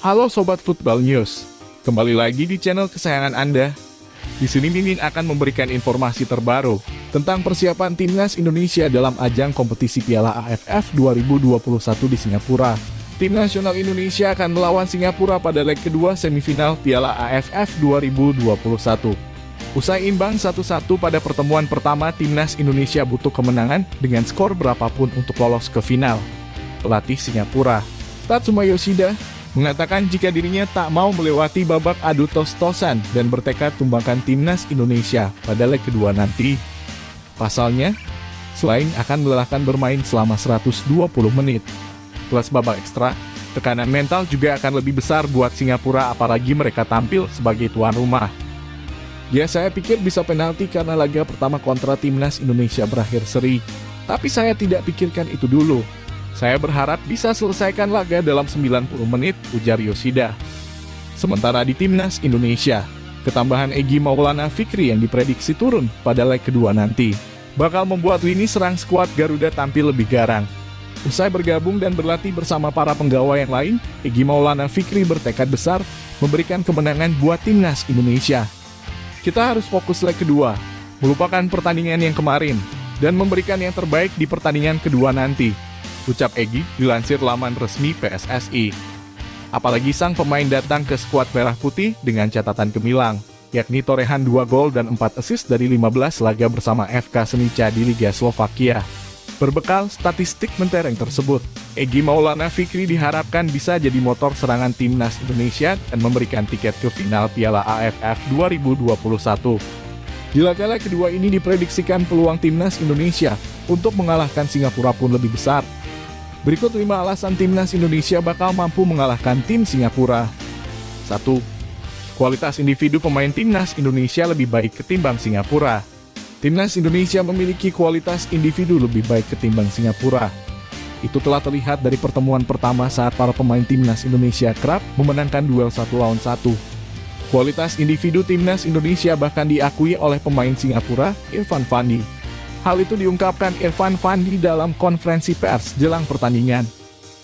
Halo Sobat Football News, kembali lagi di channel kesayangan Anda. Di sini Mimin akan memberikan informasi terbaru tentang persiapan Timnas Indonesia dalam ajang kompetisi Piala AFF 2021 di Singapura. Tim nasional Indonesia akan melawan Singapura pada leg kedua semifinal Piala AFF 2021. Usai imbang 1-1 pada pertemuan pertama, Timnas Indonesia butuh kemenangan dengan skor berapapun untuk lolos ke final. Pelatih Singapura, Tatsuma Yoshida, mengatakan jika dirinya tak mau melewati babak adu tos-tosan dan bertekad tumbangkan Timnas Indonesia pada leg kedua nanti. Pasalnya, selain akan melelahkan bermain selama 120 menit, plus babak ekstra, tekanan mental juga akan lebih besar buat Singapura apalagi mereka tampil sebagai tuan rumah. Ya, saya pikir bisa penalti karena laga pertama kontra Timnas Indonesia berakhir seri, tapi saya tidak pikirkan itu dulu. Saya berharap bisa selesaikan laga dalam 90 menit, ujar Yoshida. Sementara di Timnas Indonesia, ketambahan Egy Maulana Fikri yang diprediksi turun pada leg kedua nanti bakal membuat lini serang skuad Garuda tampil lebih garang. Usai bergabung dan berlatih bersama para penggawa yang lain, Egy Maulana Fikri bertekad besar memberikan kemenangan buat Timnas Indonesia. Kita harus fokus leg kedua, melupakan pertandingan yang kemarin, dan memberikan yang terbaik di pertandingan kedua nanti, ucap Egy dilansir laman resmi PSSI. Apalagi sang pemain datang ke skuad merah putih dengan catatan gemilang, yakni torehan 2 gol dan 4 assist dari 15 laga bersama FK Senica di Liga Slovakia. Berbekal statistik mentereng tersebut, Egy Maulana Fikri diharapkan bisa jadi motor serangan Timnas Indonesia dan memberikan tiket ke final Piala AFF 2021. Di laga kedua ini diprediksikan peluang Timnas Indonesia untuk mengalahkan Singapura pun lebih besar. Berikut 5 alasan Timnas Indonesia bakal mampu mengalahkan tim Singapura. 1. Kualitas individu pemain Timnas Indonesia lebih baik ketimbang Singapura. Timnas Indonesia memiliki kualitas individu lebih baik ketimbang Singapura. Itu telah terlihat dari pertemuan pertama saat para pemain Timnas Indonesia kerap memenangkan duel 1 lawan 1. Kualitas individu Timnas Indonesia bahkan diakui oleh pemain Singapura, Irfan Fandi. Hal itu diungkapkan Irfan Fandi dalam konferensi pers jelang pertandingan.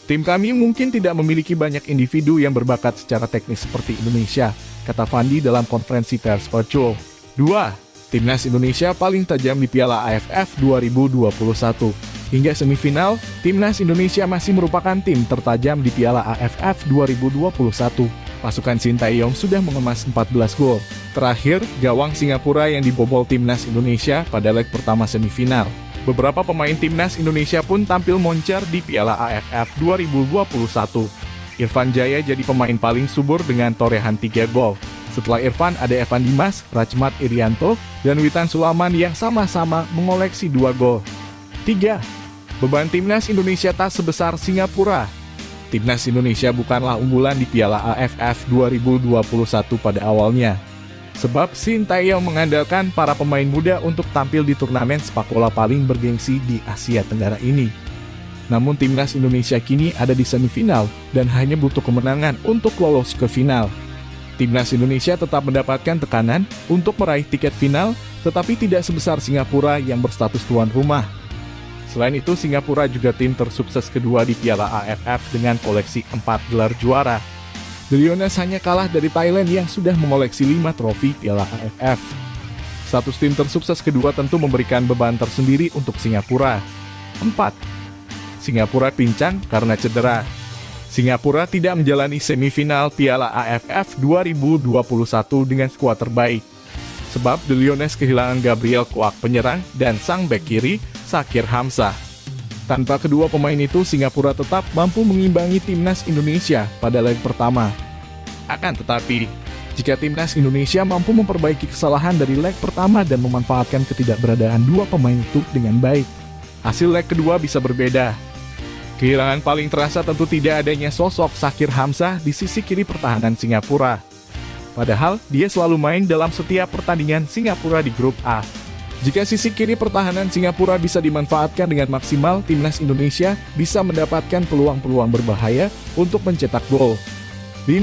Tim kami mungkin tidak memiliki banyak individu yang berbakat secara teknis seperti Indonesia, kata Fandi dalam konferensi pers virtual. 2. Timnas Indonesia paling tajam di Piala AFF 2021. Hingga semifinal, Timnas Indonesia masih merupakan tim tertajam di Piala AFF 2021. Pasukan Sintayong sudah mengemas 14 gol. Terakhir, gawang Singapura yang dibobol Timnas Indonesia pada leg pertama semifinal. Beberapa pemain Timnas Indonesia pun tampil moncer di Piala AFF 2021. Irfan Jaya jadi pemain paling subur dengan torehan 3 gol. Setelah Irfan ada Evan Dimas, Rachmat Irianto, dan Witan Sulaiman yang sama-sama mengoleksi 2 gol. 3. Beban Timnas Indonesia tak sebesar Singapura. Timnas Indonesia bukanlah unggulan di Piala AFF 2021 pada awalnya. Sebab Sintayong mengandalkan para pemain muda untuk tampil di turnamen sepak bola paling bergengsi di Asia Tenggara ini. Namun Timnas Indonesia kini ada di semifinal dan hanya butuh kemenangan untuk lolos ke final. Timnas Indonesia tetap mendapatkan tekanan untuk meraih tiket final, tetapi tidak sebesar Singapura yang berstatus tuan rumah. Selain itu, Singapura juga tim tersukses kedua di Piala AFF dengan koleksi 4 gelar juara. The Lions hanya kalah dari Thailand yang sudah mengoleksi 5 trofi Piala AFF. Status tim tersukses kedua tentu memberikan beban tersendiri untuk Singapura. 4. Singapura pincang karena cedera. Singapura tidak menjalani semifinal Piala AFF 2021 dengan skuad terbaik. Sebab The Lions kehilangan Gabriel Kwak penyerang dan sang bek kiri, Shakir Hamzah. Tanpa kedua pemain itu, Singapura tetap mampu mengimbangi Timnas Indonesia pada leg pertama. Akan tetapi, jika Timnas Indonesia mampu memperbaiki kesalahan dari leg pertama dan memanfaatkan ketidakberadaan 2 pemain itu dengan baik, hasil leg kedua bisa berbeda. Kehilangan paling terasa tentu tidak adanya sosok Shakir Hamzah di sisi kiri pertahanan Singapura. Padahal, dia selalu main dalam setiap pertandingan Singapura di grup A. Jika sisi kiri pertahanan Singapura bisa dimanfaatkan dengan maksimal, Timnas Indonesia bisa mendapatkan peluang-peluang berbahaya untuk mencetak gol. 5.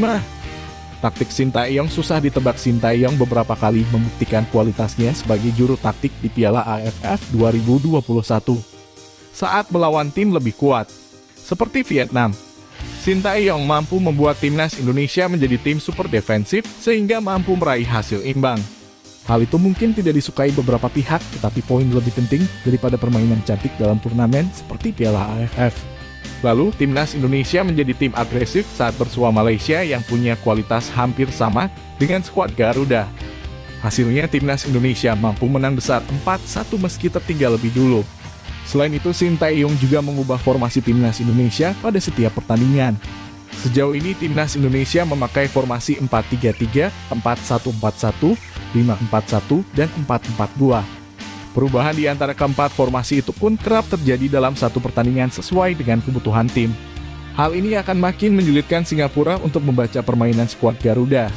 Taktik Sintayong susah ditebak. Sintayong beberapa kali membuktikan kualitasnya sebagai juru taktik di Piala AFF 2021. Saat melawan tim lebih kuat, seperti Vietnam, Sintayong mampu membuat timnas Indonesia menjadi tim super defensif sehingga mampu meraih hasil imbang. Hal itu mungkin tidak disukai beberapa pihak, tetapi poin lebih penting daripada permainan cantik dalam turnamen seperti Piala AFF. Lalu, timnas Indonesia menjadi tim agresif saat bersua Malaysia yang punya kualitas hampir sama dengan skuad Garuda. Hasilnya, timnas Indonesia mampu menang besar 4-1 meski tertinggal lebih dulu. Selain itu, Sintayong juga mengubah formasi timnas Indonesia pada setiap pertandingan. Sejauh ini, timnas Indonesia memakai formasi 4-3-3, 4-1-4-1, 5-4-1, dan 4-4-2. Perubahan di antara keempat formasi itu pun kerap terjadi dalam satu pertandingan sesuai dengan kebutuhan tim. Hal ini akan makin menyulitkan Singapura untuk membaca permainan skuad Garuda.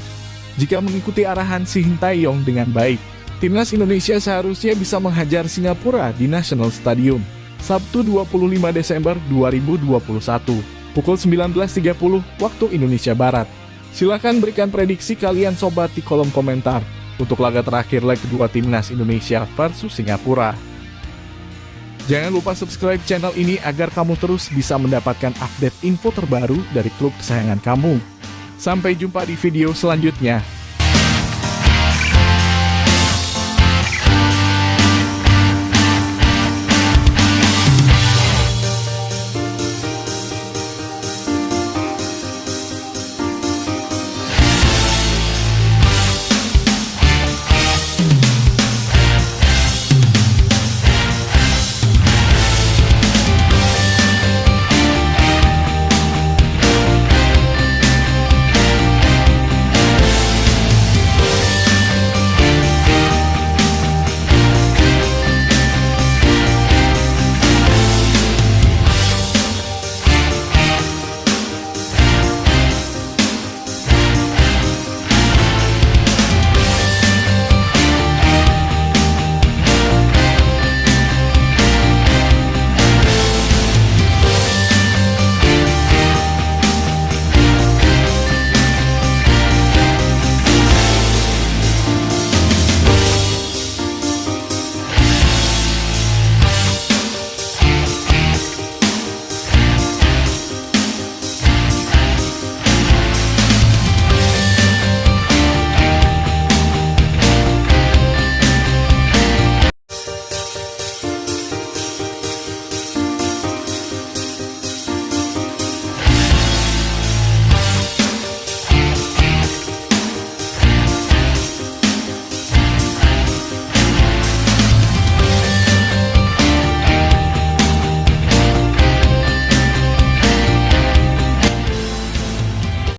Jika mengikuti arahan Sintayong dengan baik, timnas Indonesia seharusnya bisa menghajar Singapura di National Stadium, Sabtu 25 Desember 2021, pukul 19.30 waktu Indonesia Barat. Silakan berikan prediksi kalian sobat di kolom komentar untuk laga terakhir leg kedua timnas Indonesia versus Singapura. Jangan lupa subscribe channel ini agar kamu terus bisa mendapatkan update info terbaru dari klub kesayangan kamu. Sampai jumpa di video selanjutnya.